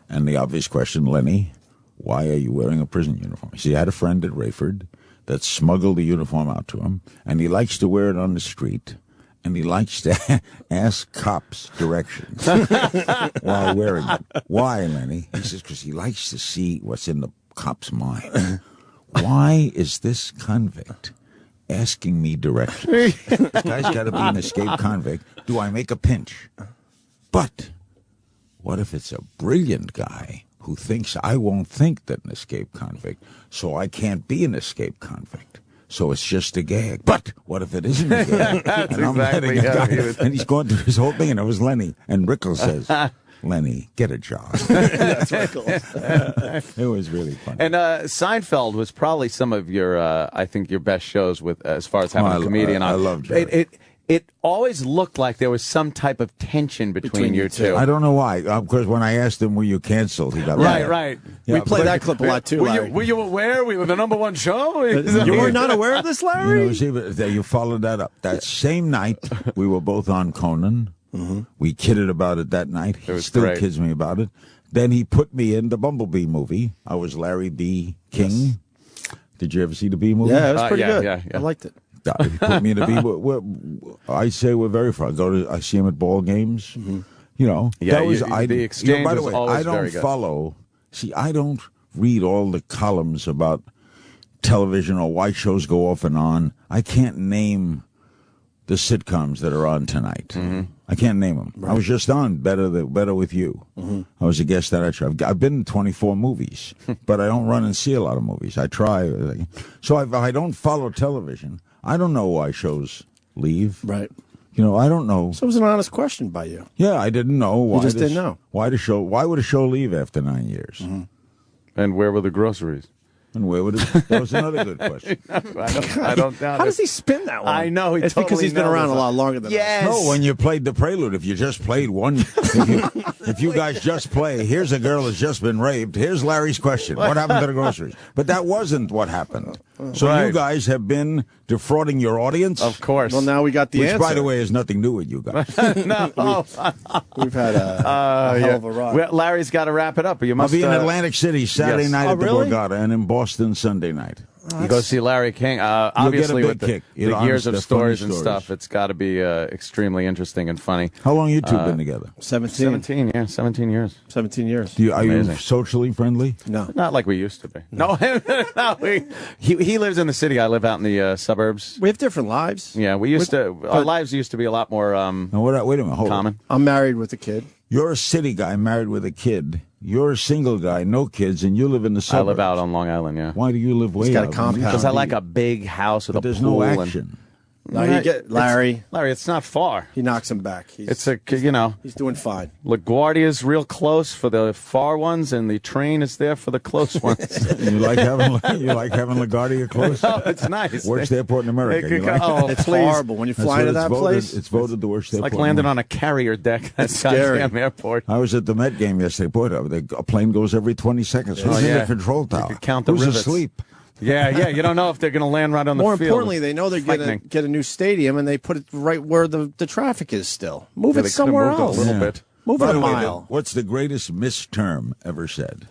C: And the obvious question, Lenny, why are you wearing a prison uniform? He had a friend at Rayford that smuggled the uniform out to him, and he likes to wear it on the street, and he likes to ask cops directions while wearing it. Why, Lenny? He says, because he likes to see what's in the cop's mind. Why is this convict asking me directions? This guy's got to be an escaped convict. Do I make a pinch? But what if it's a brilliant guy who thinks I won't think that an escaped convict, so I can't be an escaped convict? So it's just a gag. But what if it isn't a gag?
A: That's
C: and I'm
A: exactly
C: letting a
A: how
C: guy,
A: he was.
C: and he's going through his whole thing, and it was Lenny. And Rickles says, Lenny, get a job.
B: That's Rickles.
C: It was really fun.
A: And Seinfeld was probably some of your, I think, your best shows with as far as having a comedian on.
C: I love Jerry.
A: It always looked like there was some type of tension between you two.
C: I don't know why. Of course, when I asked him, were you canceled? He got
A: Right,
C: mad.
A: right.
C: Yeah,
B: We play
C: but-
B: that clip a lot, too, Larry.
A: Were you aware we were the #1 show?
B: You were not aware of this, Larry?
C: You followed that up. That same night, we were both on Conan. Mm-hmm. We kidded about it that night. He
A: was
C: still
A: great.
C: kids me about it. Then he put me in the Bumblebee movie. I was Larry B. King. Yes. Did you ever see the Bee movie?
B: Yeah, it was pretty good.
A: Yeah.
B: I liked it.
C: He put me in the Bee. I say we're very far. I see him at ball games. Mm-hmm. You know,
A: Yeah,
C: that was
A: the exchange
C: by the
A: was
C: way,
A: always
C: I don't
A: very good.
C: follow. See, I don't read all the columns about television or why shows go off and on. I can't name the sitcoms that are on tonight. Mm-hmm. I can't name them. Right. I was just on Better with You. Mm-hmm. I was a guest on that show. I've been in 24 movies, but I don't run and see a lot of movies. I try. So if I don't follow television, I don't know why shows leave.
B: Right.
C: You know, I don't know.
B: So it was an honest question by you.
C: Yeah, I didn't know. Why
B: You just didn't know.
C: Why would a show leave after 9 years?
B: Mm-hmm.
A: And where were the groceries?
C: And where would it? That was another good question.
A: I don't know.
B: How does he spin that one?
A: I know.
B: It's because he's been around a lot longer than us.
C: No, when you played the Prelude, if you just played one, if you guys just play, here's a girl that's just been raped, here's Larry's question. What happened to the groceries? But that wasn't what happened. So
A: Right.
C: you guys have been defrauding your audience?
A: Of course.
B: Well, now we got the
C: Which,
B: answer.
C: by the way, has nothing to do with you guys.
A: No.
B: We've had a hell of a ride.
A: Well, Larry's got to wrap it up. But you
C: I'll
A: must
C: be in Atlantic City Saturday
A: yes.
C: night
B: Oh,
C: at the
B: really?
C: Borgata and in Boston Sunday night.
A: You go see Larry King. Obviously,
C: big
A: with
C: kick.
A: the
C: You're
A: years
C: honest,
A: of
C: they're
A: stories
C: funny
A: and
C: stories.
A: stuff, it's got to be extremely interesting and funny.
C: How long you two been together?
B: 17
A: years.
B: 17 years.
C: Are you
A: Amazing.
C: socially friendly?
B: No.
A: Not like we used to be. No, he lives in the city. I live out in the suburbs.
B: We have different lives.
A: Yeah, we used to. Our lives used to be a lot more
C: Now, wait a minute. Hold on.
A: common.
B: I'm married with a kid.
C: You're a city guy married with a kid. You're a single guy, no kids, and you live in the
A: I
C: suburbs.
A: live out on Long Island. Yeah,
C: Why do you live way
B: got a
C: out?
B: compound.
A: because I like a big house with
C: But
A: a
C: there's
A: pool.
C: no
A: and-
C: action.
B: No, Larry.
A: Larry, it's not far.
B: He knocks him back.
A: He's
B: doing fine.
A: LaGuardia's real close for the far ones, and the train is there for the close ones.
C: You like having LaGuardia close?
A: Oh, it's nice.
C: Worst airport in America. You like it?
A: Oh,
B: It's
A: please.
B: horrible when you
C: That's
B: fly
C: what
B: to
C: it's
B: that
C: voted.
B: place.
C: It's voted the worst airport.
A: Like landing on a carrier deck. That's
B: scary.
A: goddamn airport.
C: I was at the Met game yesterday. Boy, a plane goes every 20 seconds. Who's in
A: yeah.
C: the control tower?
A: could count the
C: Who's
A: rivets.
C: asleep?
A: Yeah. You don't know if they're going to land right on the
B: More
A: field.
B: importantly, they know they're going to
A: Frightening.
B: get a new stadium, and they put it right where the traffic is still. Move
A: Yeah,
B: it
A: they could've
B: somewhere
A: moved it a
B: else.
A: little
C: Yeah.
A: bit.
B: Move
C: By
B: it a
C: the way,
B: mile.
C: what's the greatest misterm ever said?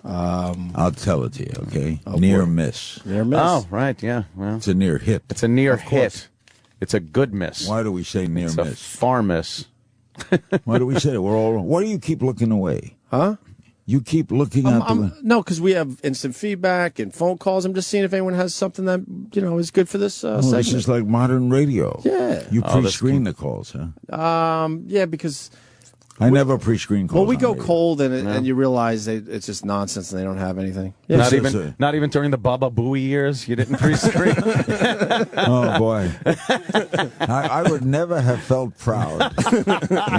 C: I'll tell it to you, okay? Near miss.
B: Near miss.
A: Oh, right. Yeah. Well,
C: It's a near hit.
A: it's a near
B: Of course.
A: hit. It's a good miss.
C: Why do we say near
A: It's a
C: miss?
A: far miss.
C: Why do we say it? We're all. Why do you keep looking away?
B: Huh?
C: You keep looking out the window.
B: No, because we have instant feedback and phone calls. I'm just seeing if anyone has something that is good for this segment.
C: This is like modern radio.
B: Yeah.
C: You
A: Oh, that's
C: pre-screen the calls, huh?
B: Yeah, because
C: I never preach green clothes.
B: Well, we go
C: on radio.
B: cold, and you realize it's just nonsense, and they don't have anything.
C: Yeah,
A: Not even during the Baba Booey years, you didn't pre-screen.
C: Oh boy, I would never have felt proud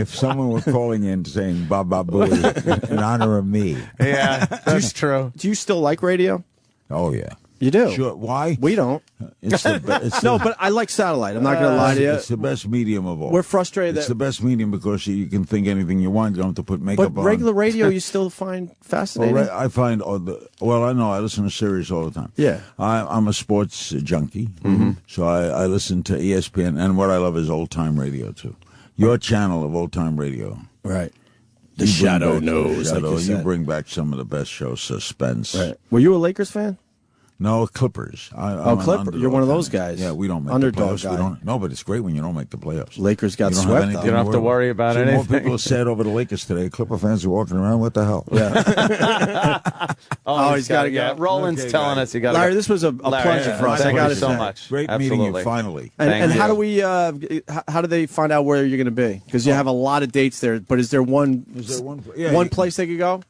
C: if someone were calling in saying "Baba Booey" in honor of me.
A: Yeah, that's true.
B: Do you still like radio?
C: Oh yeah,
B: You do.
C: sure. Why?
B: We don't.
C: It's
B: No, but I like satellite. I'm not going to lie to you.
C: It's the best medium of all.
B: We're frustrated
C: It's
B: that.
C: the best medium because you can think anything you want. You don't have to put makeup
B: But
C: on.
B: regular radio, you still find fascinating.
C: Well, I find, I know I listen to Sirius all the time.
B: Yeah.
C: I'm a sports junkie, so I listen to ESPN, and what I love is old time radio too. Your channel of old time radio.
B: Right.
C: The
B: Shadow knows, like you
C: You
B: said.
C: bring back some of the best shows. Suspense.
B: Right. Were you a Lakers fan?
C: No, Clippers. I'm
B: Oh,
C: an
B: Clipper.
C: underdog
B: You're one of
C: fan.
B: those guys.
C: Yeah, we don't make
B: Underdog
C: the playoffs.
B: guy.
C: No, but it's great when you don't make the playoffs.
B: Lakers got
C: You don't have
B: swept,
C: anything
B: though.
A: You don't have to worry about
C: See,
A: anything.
C: More people said over the Lakers today. Clipper fans are walking around. What the hell?
B: Yeah.
A: Oh,
B: he's gotta
A: yeah.
B: go.
A: Roland's
C: Okay,
A: telling
C: guys.
A: us you got to
B: Larry, this was a pleasure for us. I
A: Thank
B: got
A: you
B: to
A: so
B: say.
A: much.
C: Great
A: Absolutely.
C: meeting you finally.
B: And,
A: Thank
B: and how do
A: you.
B: we? How do they find out where you're going to be? Because you have a lot of dates there. But is there one?
C: Is there one?
B: One place they could go?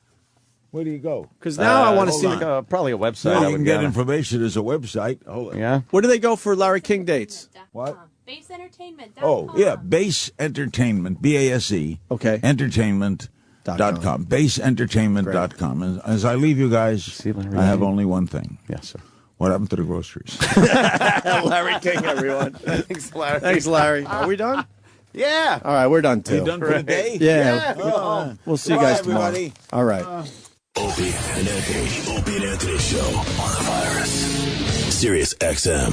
C: Where do you go?
B: Because now I want to
C: hold
B: see.
C: on.
A: Probably a website.
C: No,
A: I
C: you
A: would
C: can get
A: gather.
C: information. There's a website. Hold on.
A: Yeah.
B: Where do they go for Larry King dates?
C: What?
F: Base Entertainment.
C: Oh, yeah. Base Entertainment. BASE.
B: Okay.
C: Entertainment.com. BaseEntertainment.com. And as I leave you guys,
A: Larry
C: I have
A: King?
C: only one thing.
A: Yes, sir.
C: What happened to the groceries?
B: Larry King, everyone.
A: Thanks, Larry.
B: Thanks, Larry. Are we done?
A: Yeah.
B: All right, we're done too.
C: You done for the day?
B: Yeah.
C: Oh.
B: We'll see you
C: Bye,
B: guys tomorrow.
C: everybody.
B: All right.
G: Opie and Anthony. Opie and Anthony Show on the virus. Sirius XM.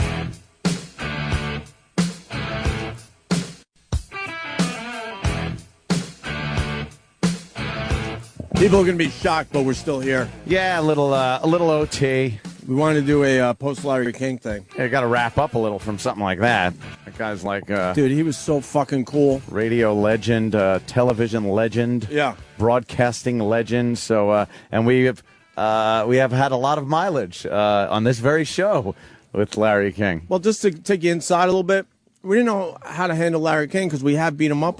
B: People are going to be shocked, but we're still here.
A: Yeah, a little OT.
B: We wanted to do a post Larry King thing.
A: You got to wrap up a little from something like that. That guy's like
B: Dude, he was so fucking cool.
A: radio legend, television legend,
B: Yeah.
A: broadcasting legend. So, and we have had a lot of mileage on this very show with Larry King.
B: Well, just to take you inside a little bit, we didn't know how to handle Larry King because we have beat him up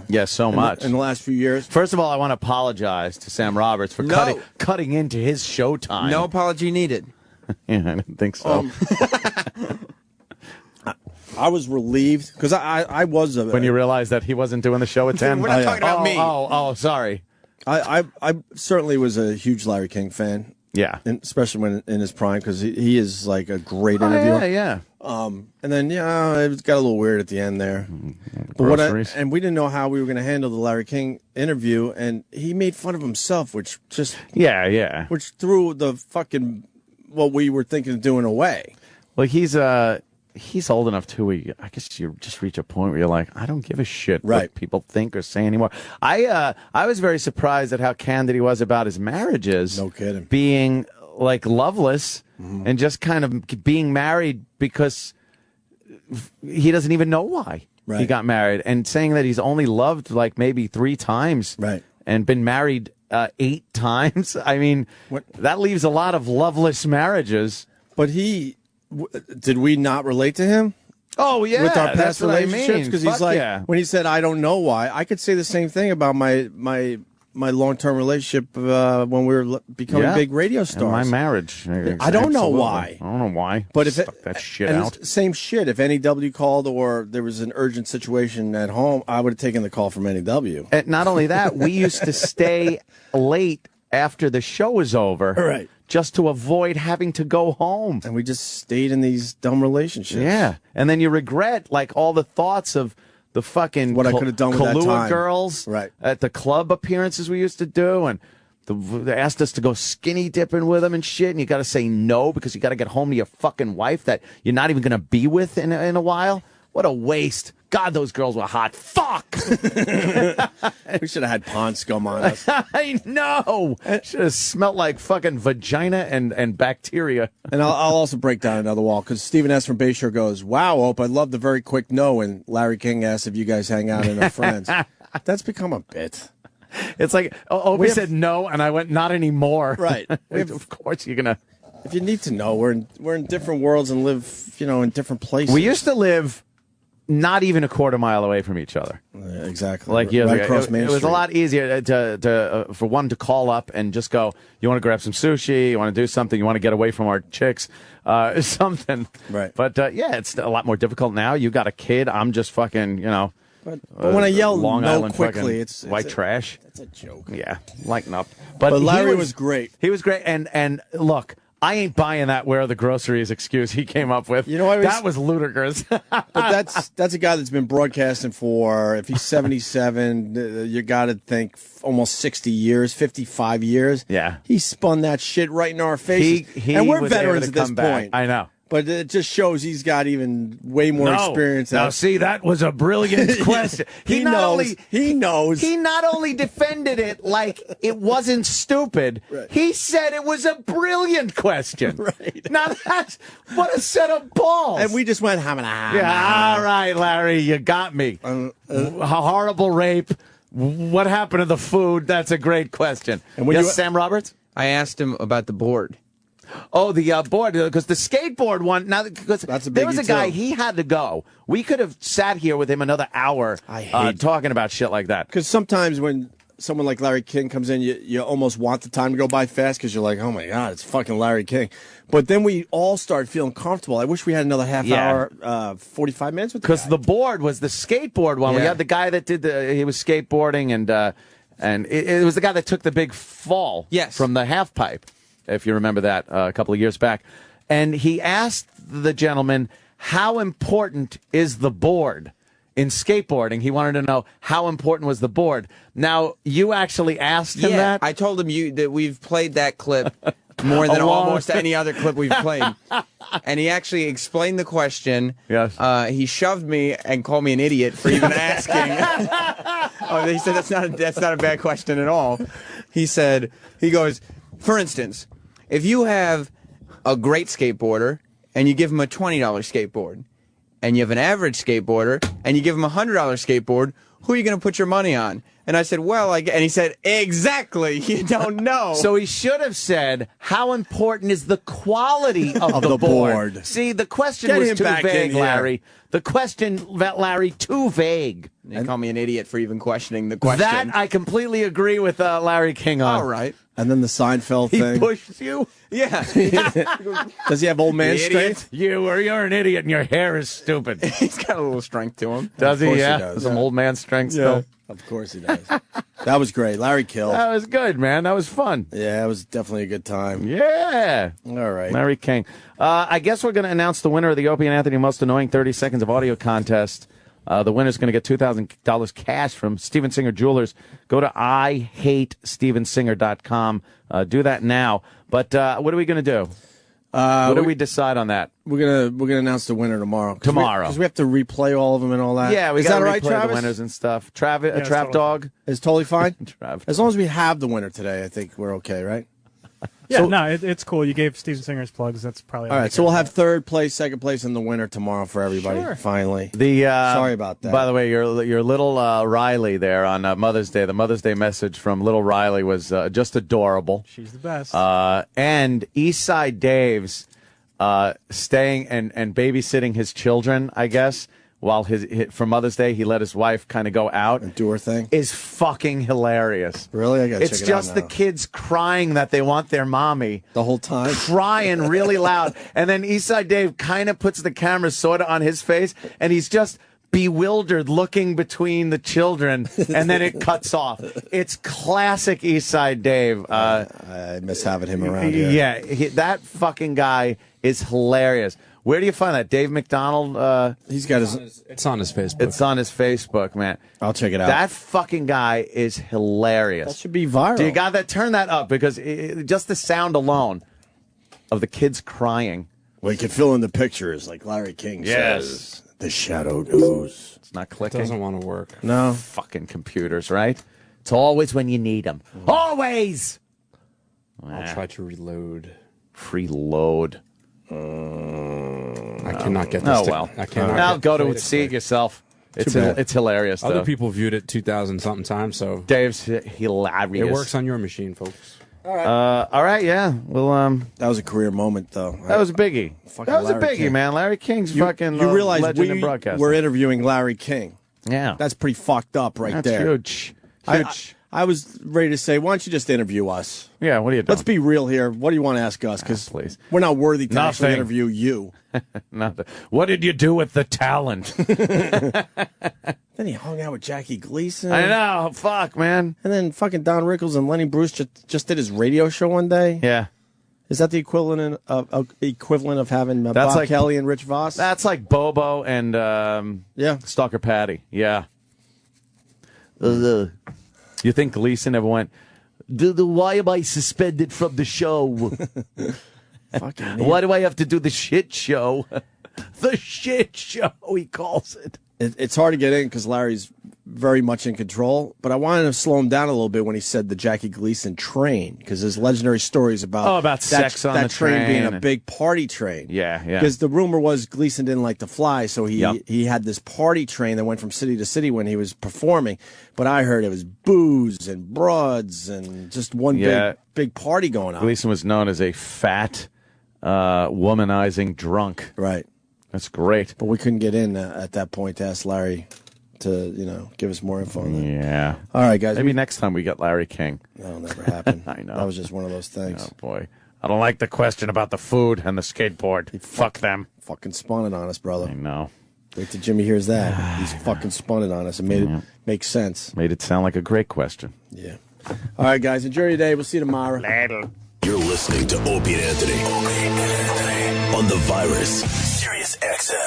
A: Yes, so much.
B: in the last few years.
A: First of all, I want to apologize to Sam Roberts for cutting into his showtime.
D: No apology needed.
A: Yeah, I didn't think so.
B: I was relieved because I was
A: When you realized that he wasn't doing the show at 10?
D: We're not talking about me.
A: Oh, sorry.
B: I certainly was a huge Larry King fan.
A: Yeah.
B: And especially when in his prime, because he is like a great interviewer.
A: Yeah.
B: And then it got a little weird at the end there. But
A: Groceries.
B: and we didn't know how we were going to handle the Larry King interview, and he made fun of himself, which
A: Yeah.
B: threw the fucking what we were thinking of doing away.
A: Well, he's old enough too. I guess you just reach a point where you're like, I don't give a shit
B: Right.
A: what people think or say anymore. I was very surprised at how candid he was about his marriages.
B: No kidding.
A: Being like loveless and just kind of being married because he doesn't even know why he
B: Right.
A: got married, and saying that he's only loved like maybe 3 times,
B: Right.
A: and been married 8 times. I mean, that leaves a lot of loveless marriages.
B: But did we not relate to him?
A: Oh yeah,
B: With our past
A: that's what I
B: relationships,
A: mean.
B: because he's
A: Fuck
B: like,
A: yeah.
B: when he said, "I don't know why," I could say the same thing about my long-term relationship when we were becoming
A: Yeah.
B: big radio
A: And
B: stars.
A: my marriage.
B: I don't know
A: Absolutely.
B: why.
A: I don't know why.
B: But if
A: Stuck that shit
B: and
A: out.
B: it's same shit. If NEW called or there was an urgent situation at home, I would have taken the call from NEW.
A: And not only that, we used to stay late after the show was over,
B: Right.
A: just to avoid having to go home.
B: And we just stayed in these dumb relationships.
A: Yeah, and then you regret like all the thoughts of the fucking
B: What I could have done with that
A: Kahlua
B: time.
A: girls,
B: Right.
A: At the club appearances we used to do, and they asked us to go skinny dipping with them and shit, and you got to say no because you got to get home to your fucking wife that you're not even going to be with in a while. What a waste! God, those girls were hot. Fuck!
B: We should have had pond scum on us.
A: I know. Should have smelled like fucking vagina and bacteria.
B: And I'll also break down another wall because Stephen S. from Bayshore goes, "Wow, Ope, I love the very quick no." And Larry King asks if you guys hang out and are friends. That's become a bit.
A: It's like Opie
B: We have-
A: said no, and I went not anymore.
B: Right.
A: Of course you're gonna.
B: If you need to know, we're in different worlds and live, in different places.
A: We used to live not even a quarter mile away from each other.
B: Exactly.
A: Like
B: right across Main
A: it was
B: Street.
A: a lot easier for one to call up and just go, you want to grab some sushi, you want to do something, you want to get away from our chicks, something.
B: Right.
A: But yeah, it's a lot more difficult now. You got a kid. I'm just fucking,
B: But when I yell
A: Long
B: no
A: Island
B: quickly,
A: fucking
B: it's
A: white trash.
B: It's a joke.
A: Yeah, lighten up.
B: But Larry was great.
A: He was great. And look, I ain't buying that where are the groceries excuse he came up with.
B: You know what?
A: That was ludicrous.
B: But that's a guy that's been broadcasting for, if he's 77, you got to think almost 60 years, 55 years.
A: Yeah.
B: He spun that shit right in our faces.
A: He
B: and we're
A: was able
B: veterans
A: to
B: at this
A: come back.
B: point.
A: I know.
B: But it just shows he's got even way more experience.
A: Now, see, that was a brilliant question.
B: He knows. He
A: not only defended it like it wasn't stupid,
B: Right.
A: he said it was a brilliant question.
B: Right.
A: Now that's what a set of balls.
B: And we just went,
A: yeah, all right, Larry, you got me. A horrible rape. What happened to the food? That's a great question.
B: And when
A: yes,
B: you-
A: Sam Roberts?
D: I asked him about the board.
A: Oh, the board, because the skateboard one, now, because
B: That's a
A: there was a
B: biggie,
A: guy,
B: too.
A: he had to go. We could have sat here with him another hour talking about shit like that.
B: Because sometimes when someone like Larry King comes in, you almost want the time to go by fast because you're like, oh my God, it's fucking Larry King. But then we all start feeling comfortable. I wish we had another half
A: Yeah.
B: hour, 45 minutes with the
A: Because
B: guy.
A: the board was the skateboard one. We
D: Yeah.
A: had the guy that he was skateboarding, and it was the guy that took the big fall
D: Yes.
A: from the half pipe, if you remember that a couple of years back. And he asked the gentleman, how important is the board? In skateboarding, he wanted to know how important was the board. Now, you actually asked him that?
D: I told him that we've played that clip more than almost any other clip we've played. And he actually explained the question.
A: Yes.
D: He shoved me and called me an idiot for even asking. He said that's not a bad question at all. He goes, for instance, if you have a great skateboarder and you give him a $20 skateboard, and you have an average skateboarder, and you give him a $100 skateboard, who are you going to put your money on? And I said, and he said, exactly, you don't know.
A: So he should have said, how important is the quality of the board? See, the question
B: Get
A: was
B: him
A: too
B: back
A: vague,
B: in here.
A: Larry. The question, Larry, too vague.
D: You call me an idiot for even questioning the question.
A: That I completely agree with Larry King on.
D: All right.
B: And then the Seinfeld
A: He
B: thing.
A: pushed you?
D: Yeah.
B: Does he have old man
D: idiot.
B: strength?
A: You're an idiot and your hair is stupid.
D: He's got a little strength to him.
A: Does he?
B: course he
A: Yeah.
B: does.
A: Some old man strength still.
B: Of course he does. That was great. Larry killed.
A: That was good, man. That was fun.
B: Yeah, it was definitely a good time.
A: Yeah.
B: All right.
A: Larry King. I guess we're going to announce the winner of the Opie and Anthony Most Annoying 30 Seconds of Audio contest. The winner's going to get $2,000 cash from Steven Singer Jewelers. Go to IHateStevenSinger.com. Do that now. But what are we going to do? What do we decide on that?
B: We're gonna announce the winner tomorrow.
A: Tomorrow.
B: Because we have to replay all of them and all that.
A: Yeah, we
B: Is
A: got
B: that
A: to
B: all right,
A: replay
B: Travis?
A: the winners and stuff.
F: it's
A: Trap
F: totally
A: Dog.
B: It's totally fine.
A: Trav.
B: As long as we have the winner today, I think we're okay, right?
F: Yeah,
B: So-
F: no, it's cool. You gave Steven Singer's plugs. That's probably
B: All
F: I
B: right, so
F: care
B: we'll have
F: about.
B: third place, second place, and the winner tomorrow for everybody.
F: Sure.
B: Finally.
A: Sorry
B: about that.
A: By the way, your little Riley there on Mother's Day. The Mother's Day message from little Riley was just adorable.
F: She's the best.
A: And Eastside Dave's staying and babysitting his children, I guess, while for Mother's Day he let his wife kind of go out
B: And do her thing.
A: is fucking hilarious.
B: Really? I gotta
A: It's
B: check it out
A: just the
B: now.
A: kids crying that they want their mommy.
B: The whole time.
A: Crying really loud. And then Eastside Dave kind of puts the camera sort of on his face, and he's just bewildered looking between the children, and then it cuts off. It's classic Eastside Dave.
B: I miss having him around here.
A: Yeah, that fucking guy is hilarious. Where do you find that? Dave McDonald?
B: He's got his.
H: It's on his Facebook.
A: It's on his Facebook, man.
B: I'll check it out.
A: That fucking guy is hilarious.
B: That should be viral.
A: Do you got that? Turn that up, because just the sound alone of the kids crying.
B: We could fill in the pictures like Larry King
A: Yes.
B: says. The Shadow News.
A: It's not
H: It
A: clicking.
H: doesn't want to work.
B: No.
A: Fucking computers, right? It's always when you need them. Always.
H: I'll try to reload.
A: Freeload.
H: I cannot get this.
A: Oh well.
H: I cannot.
A: Now
H: get
A: go
H: play
A: to see it
H: quick.
A: yourself. It's
B: bad.
A: it's hilarious though.
H: Other people viewed it 2,000 something times, so
A: Dave's hilarious.
H: it works on your machine, folks.
A: All right, yeah. Well,
B: That was a career moment, though.
A: that was a biggie.
B: Fucking
A: That was a
B: Larry
A: biggie,
B: King.
A: man. Larry King's fucking
B: You realize
A: legend in
B: we
A: broadcasting.
B: were interviewing Larry King.
A: Yeah.
B: That's pretty fucked up right
A: That's
B: there.
A: huge.
B: I-
A: Huge.
B: I was ready to say, why don't you just interview us?
A: Yeah, what are you doing?
B: Let's be real here. What do you want to ask us? Because
A: please.
B: we're not worthy to actually
A: Nothing.
B: interview you.
A: Nothing. What did you do with the talent?
B: Then he hung out with Jackie Gleason.
A: I know. Fuck, man.
B: And then fucking Don Rickles and Lenny Bruce just did his radio show one day.
A: Yeah.
B: Is that the equivalent of having
A: That's
B: Bob
A: like-
B: Kelly and Rich Voss?
A: That's like Bobo and
B: Yeah.
A: Stalker Patty. Yeah. You think Gleason ever went, why am I suspended from the show?
B: Fucking
A: Why do I have to do the shit show? The shit show, he calls it.
B: It's hard to get in because Larry's very much in control, but I wanted to slow him down a little bit when he said the Jackie Gleason train, because there's legendary stories about
A: about sex on
B: that
A: the
B: train being a
A: train.
B: big party train.
A: Yeah, yeah.
B: Because the rumor was Gleason didn't like to fly, so he
A: Yep.
B: he had this party train that went from city to city when he was performing. But I heard it was booze and broads and just one
A: Yeah.
B: big party going on.
A: Gleason was known as a fat, womanizing drunk.
B: Right.
A: That's great.
B: But we couldn't get in at that point to ask Larry to give us more info on that.
A: Yeah.
B: All right, guys.
A: Maybe next time we get Larry King.
B: That'll never happen.
A: I know.
B: That was just one of those things.
A: Oh, boy. I don't like the question about the food and the skateboard. Fuck them.
B: Fucking spun it on us, brother.
A: I know.
B: Wait till Jimmy hears that. He's fucking spun it on us and made it make sense.
A: Made it sound like a great question.
B: Yeah. All right, guys. Enjoy your day. We'll see you tomorrow.
A: Later.
G: You're listening to Opie and Anthony. On the Virus. Sirius XM.